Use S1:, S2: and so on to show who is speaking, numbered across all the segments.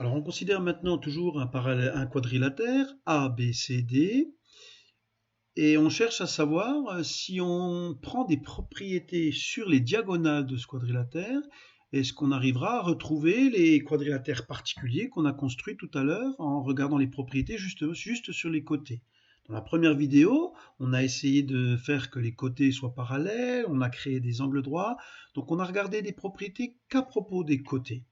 S1: Alors on considère maintenant toujours un quadrilatère A, B, C, D et on cherche à savoir si on prend des propriétés sur les diagonales de ce quadrilatère, est-ce qu'on arrivera à retrouver les quadrilatères particuliers qu'on a construits tout à l'heure en regardant les propriétés juste sur les côtés. Dans la première vidéo, on a essayé de faire que les côtés soient parallèles, on a créé des angles droits, donc on a regardé des propriétés qu'à propos des côtés.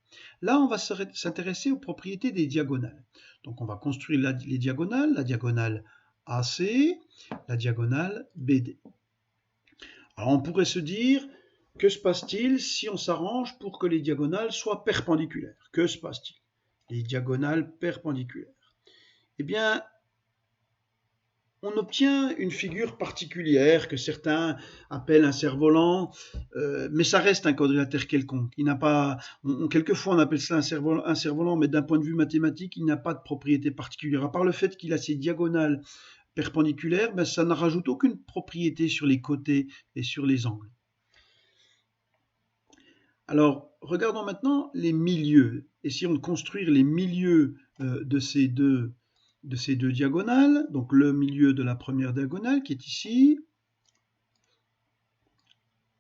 S1: Là, on va s'intéresser aux propriétés des diagonales. Donc on va construire les diagonales, la diagonale AC, la diagonale BD. Alors on pourrait se dire, que se passe-t-il si on s'arrange pour que les diagonales soient perpendiculaires? Que se passe-t-il? Les diagonales perpendiculaires. Eh bien, on obtient une figure particulière que certains appellent un cerf-volant, mais ça reste un quadrilatère quelconque. Il n'a pas, quelquefois on appelle ça un cerf-volant, mais d'un point de vue mathématique, il n'a pas de propriété particulière. À part le fait qu'il a ses diagonales perpendiculaires, ben, ça ne rajoute aucune propriété sur les côtés et sur les angles. Alors, regardons maintenant les milieux. Essayons de construire les milieux de ces deux diagonales. Donc le milieu de la première diagonale qui est ici,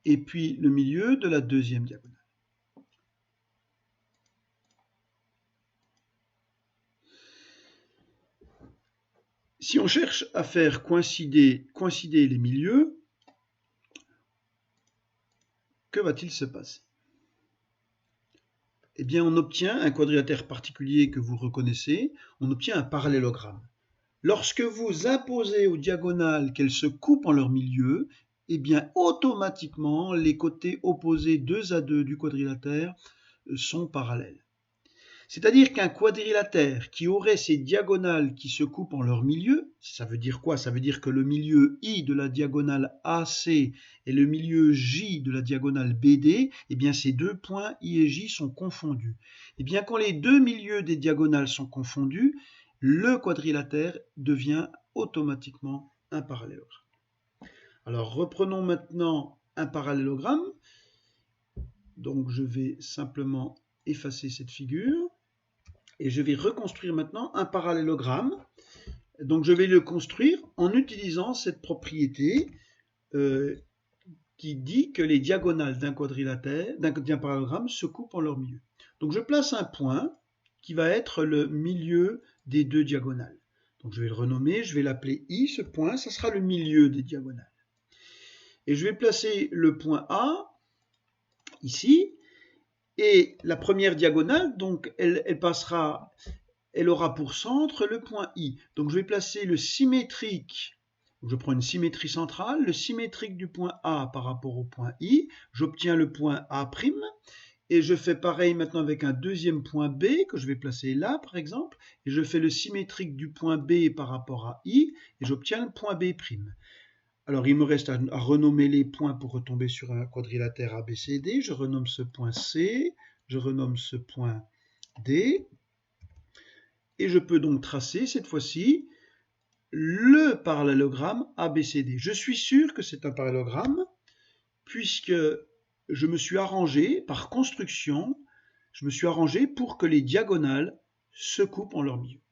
S1: et puis le milieu de la deuxième diagonale. Si on cherche à faire coïncider les milieux, que va-t-il se passer? Eh bien, on obtient un quadrilatère particulier que vous reconnaissez, on obtient un parallélogramme. Lorsque vous imposez aux diagonales qu'elles se coupent en leur milieu, eh bien, automatiquement, les côtés opposés 2 à 2 du quadrilatère sont parallèles. C'est-à-dire qu'un quadrilatère qui aurait ses diagonales qui se coupent en leur milieu, ça veut dire quoi? Ça veut dire que le milieu I de la diagonale AC et le milieu J de la diagonale BD, eh bien ces deux points I et J sont confondus. Eh bien quand les deux milieux des diagonales sont confondus, le quadrilatère devient automatiquement un parallélogramme. Alors reprenons maintenant un parallélogramme. Donc je vais simplement effacer cette figure. Et je vais reconstruire maintenant un parallélogramme. Donc je vais le construire en utilisant cette propriété qui dit que les diagonales d'un quadrilatère, d'un parallélogramme se coupent en leur milieu. Donc je place un point qui va être le milieu des deux diagonales. Donc je vais le renommer, je vais l'appeler I, ce point, ça sera le milieu des diagonales. Et je vais placer le point A ici. Et la première diagonale, donc, elle aura pour centre le point I. Donc je vais placer le symétrique, je prends une symétrie centrale, le symétrique du point A par rapport au point I, j'obtiens le point A', et je fais pareil maintenant avec un deuxième point B que je vais placer là par exemple, et je fais le symétrique du point B par rapport à I, et j'obtiens le point B'. Alors, il me reste à renommer les points pour retomber sur un quadrilatère ABCD. Je renomme ce point C, je renomme ce point D. Et je peux donc tracer, cette fois-ci, le parallélogramme ABCD. Je suis sûr que c'est un parallélogramme, puisque je me suis arrangé, par construction, je me suis arrangé pour que les diagonales se coupent en leur milieu.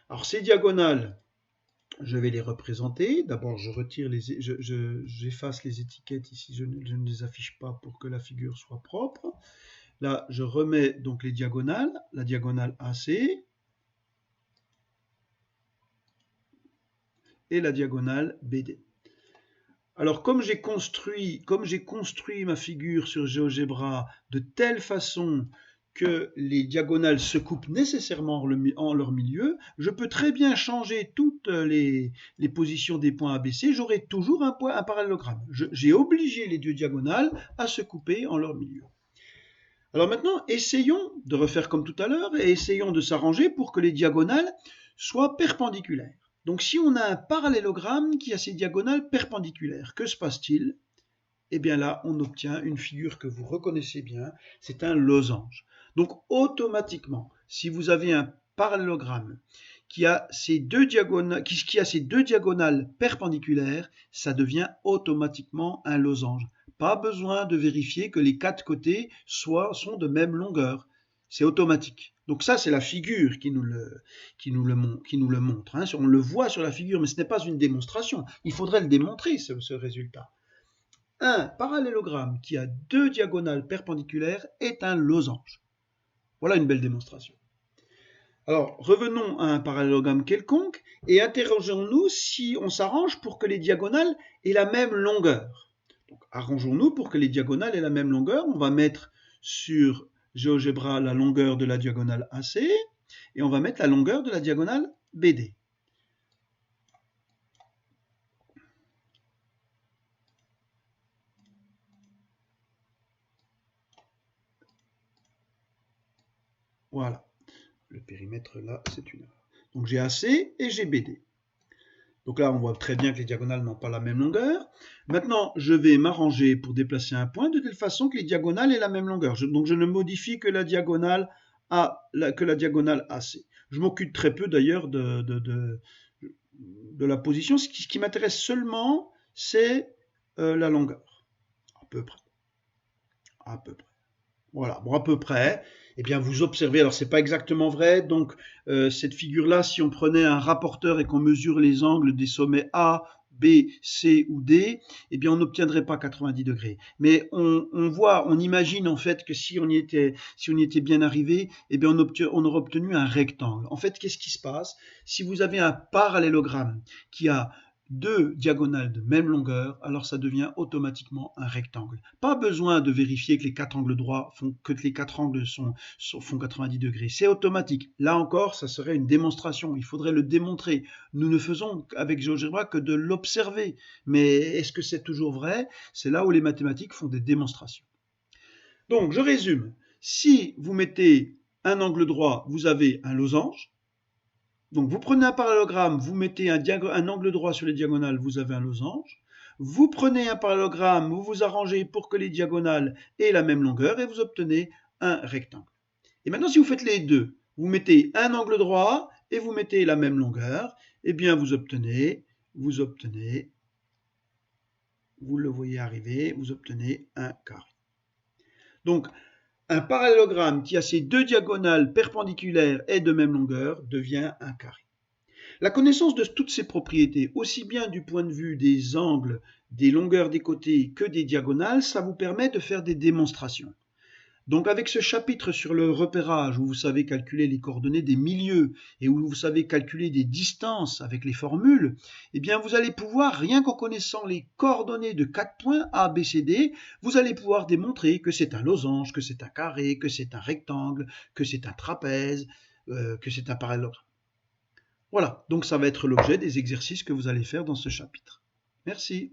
S1: Alors, ces diagonales, je vais les représenter. D'abord, j'efface les étiquettes ici, je ne les affiche pas pour que la figure soit propre. Là, je remets donc les diagonales, la diagonale AC et la diagonale BD. Alors, comme j'ai construit ma figure sur GeoGebra de telle façon que les diagonales se coupent nécessairement en leur milieu, je peux très bien changer toutes les positions des points ABC, j'aurai toujours un parallélogramme. J'ai obligé les deux diagonales à se couper en leur milieu. Alors maintenant, essayons de refaire comme tout à l'heure et essayons de s'arranger pour que les diagonales soient perpendiculaires. Donc si on a un parallélogramme qui a ses diagonales perpendiculaires, que se passe-t-il? Eh bien là, on obtient une figure que vous reconnaissez bien, c'est un losange. Donc automatiquement, si vous avez un parallélogramme qui a ces deux diagonales perpendiculaires, ça devient automatiquement un losange. Pas besoin de vérifier que les quatre côtés sont de même longueur. C'est automatique. Donc ça, c'est la figure qui nous le montre. Hein. On le voit sur la figure, mais ce n'est pas une démonstration. Il faudrait le démontrer, ce résultat. Un parallélogramme qui a deux diagonales perpendiculaires est un losange. Voilà une belle démonstration. Alors, revenons à un parallélogramme quelconque et interrogeons-nous si on s'arrange pour que les diagonales aient la même longueur. Donc, arrangeons-nous pour que les diagonales aient la même longueur. On va mettre sur GeoGebra la longueur de la diagonale AC et on va mettre la longueur de la diagonale BD. Voilà. Le périmètre là, c'est une erreur. Donc j'ai AC et j'ai BD. Donc là, on voit très bien que les diagonales n'ont pas la même longueur. Maintenant, je vais m'arranger pour déplacer un point de telle façon que les diagonales aient la même longueur. Donc je ne modifie que la diagonale AC. Je m'occupe très peu d'ailleurs de la position. Ce qui m'intéresse seulement, c'est la longueur. À peu près. À peu près. Voilà, bon, à peu près. Eh bien, vous observez, alors c'est pas exactement vrai, donc cette figure-là, si on prenait un rapporteur et qu'on mesure les angles des sommets A, B, C ou D, eh bien, on n'obtiendrait pas 90 degrés. Mais on imagine en fait que si on y était bien arrivé, eh bien, on aurait obtenu un rectangle. En fait, qu'est-ce qui se passe? Si vous avez un parallélogramme qui a deux diagonales de même longueur, alors ça devient automatiquement un rectangle. Pas besoin de vérifier que les quatre angles droits font 90 degrés. C'est automatique. Là encore, ça serait une démonstration. Il faudrait le démontrer. Nous ne faisons avec GeoGebra que de l'observer. Mais est-ce que c'est toujours vrai? C'est là où les mathématiques font des démonstrations. Donc, je résume. Si vous mettez un angle droit, vous avez un losange. Donc vous prenez un parallélogramme, vous mettez un angle droit sur les diagonales, vous avez un losange. Vous prenez un parallélogramme, vous vous arrangez pour que les diagonales aient la même longueur et vous obtenez un rectangle. Et maintenant, si vous faites les deux, vous mettez un angle droit et vous mettez la même longueur, eh bien vous obtenez, vous le voyez arriver, vous obtenez un carré. Donc, un parallélogramme qui a ses deux diagonales perpendiculaires et de même longueur devient un carré. La connaissance de toutes ces propriétés, aussi bien du point de vue des angles, des longueurs des côtés que des diagonales, ça vous permet de faire des démonstrations. Donc avec ce chapitre sur le repérage, où vous savez calculer les coordonnées des milieux et où vous savez calculer des distances avec les formules, eh bien vous allez pouvoir, rien qu'en connaissant les coordonnées de 4 points A, B, C, D, vous allez pouvoir démontrer que c'est un losange, que c'est un carré, que c'est un rectangle, que c'est un trapèze, que c'est un parallélogramme. Voilà, donc ça va être l'objet des exercices que vous allez faire dans ce chapitre. Merci.